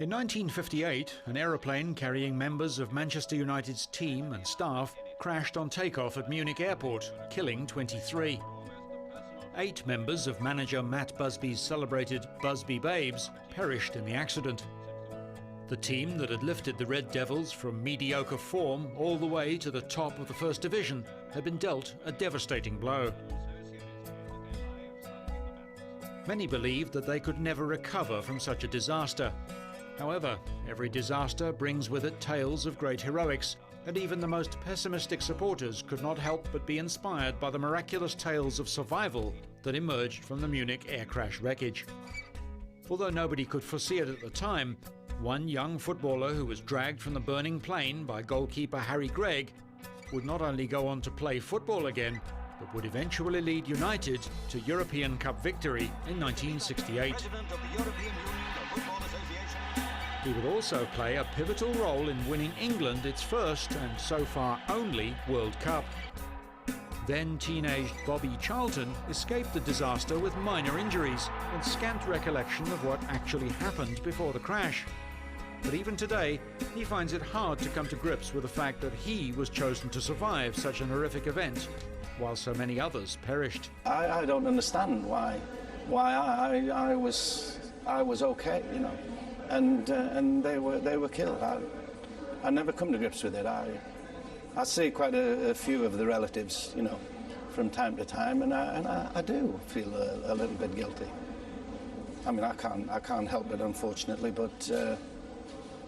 In 1958, an aeroplane carrying members of Manchester United's team and staff crashed on takeoff at Munich Airport, killing 23. 8 members of manager Matt Busby's celebrated Busby Babes perished in the accident. The team that had lifted the Red Devils from mediocre form all the way to the top of the First Division had been dealt a devastating blow. Many believed that they could never recover from such a disaster. However, every disaster brings with it tales of great heroics, and even the most pessimistic supporters could not help but be inspired by the miraculous tales of survival that emerged from the Munich air crash wreckage. Although nobody could foresee it at the time, one young footballer who was dragged from the burning plane by goalkeeper Harry Gregg would not only go on to play football again, but would eventually lead United to European Cup victory in 1968. He would also play a pivotal role in winning England its first and so far only World Cup. Then teenaged Bobby Charlton escaped the disaster with minor injuries and scant recollection of what actually happened before the crash. But even today, he finds it hard to come to grips with the fact that he was chosen to survive such an horrific event, while so many others perished. I don't understand why I was okay, you know. And they were killed. I never come to grips with it. I see quite a few of the relatives, you know, from time to time, and I do feel a little bit guilty. I mean, I can't help it, unfortunately, but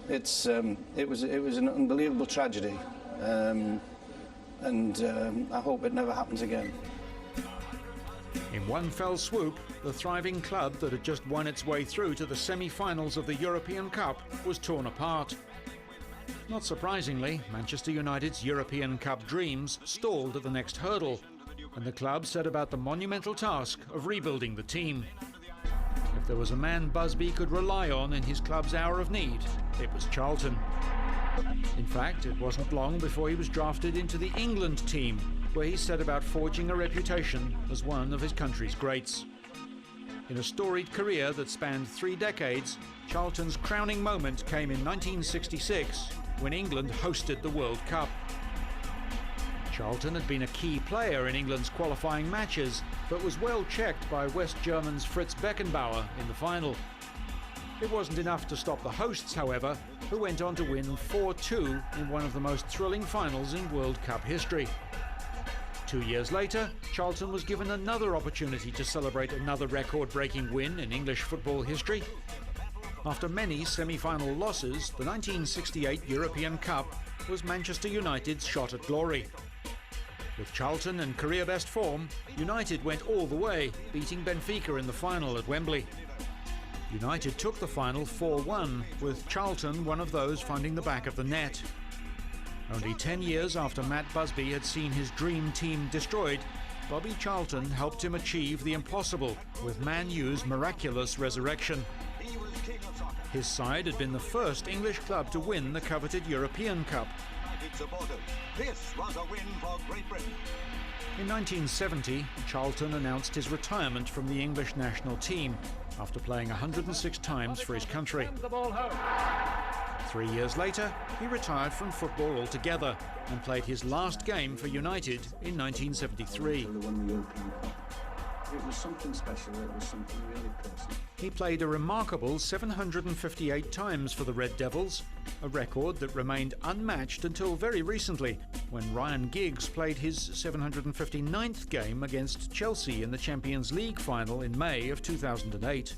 it was an unbelievable tragedy, and I hope it never happens again. In one fell swoop, the thriving club that had just won its way through to the semi-finals of the European Cup was torn apart. Not surprisingly, Manchester United's European Cup dreams stalled at the next hurdle, and the club set about the monumental task of rebuilding the team. If there was a man Busby could rely on in his club's hour of need, it was Charlton. In fact, it wasn't long before he was drafted into the England team, where he set about forging a reputation as one of his country's greats. In a storied career that spanned 3 decades, Charlton's crowning moment came in 1966, when England hosted the World Cup. Charlton had been a key player in England's qualifying matches, but was well checked by West Germans Fritz Beckenbauer in the final. It wasn't enough to stop the hosts, however, who went on to win 4-2 in one of the most thrilling finals in World Cup history. 2 years later, Charlton was given another opportunity to celebrate another record-breaking win in English football history. After many semi-final losses, the 1968 European Cup was Manchester United's shot at glory. With Charlton in career-best form, United went all the way, beating Benfica in the final at Wembley. United took the final 4-1, with Charlton one of those finding the back of the net. Only 10 years after Matt Busby had seen his dream team destroyed, Bobby Charlton helped him achieve the impossible with Man U's miraculous resurrection. His side had been the first English club to win the coveted European Cup. This was a win for Great Britain. In 1970, Charlton announced his retirement from the English national team after playing 106 times for his country. 3 years later, he retired from football altogether and played his last game for United in 1973. It was something special, it was something really personal. He played a remarkable 758 times for the Red Devils, a record that remained unmatched until very recently, when Ryan Giggs played his 759th game against Chelsea in the Champions League final in May of 2008.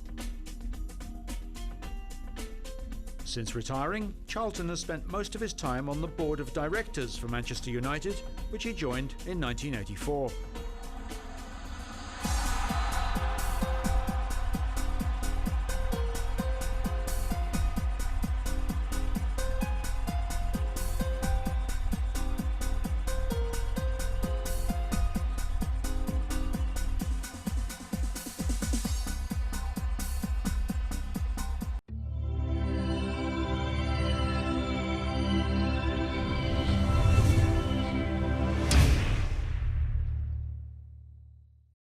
Since retiring, Charlton has spent most of his time on the board of directors for Manchester United, which he joined in 1984.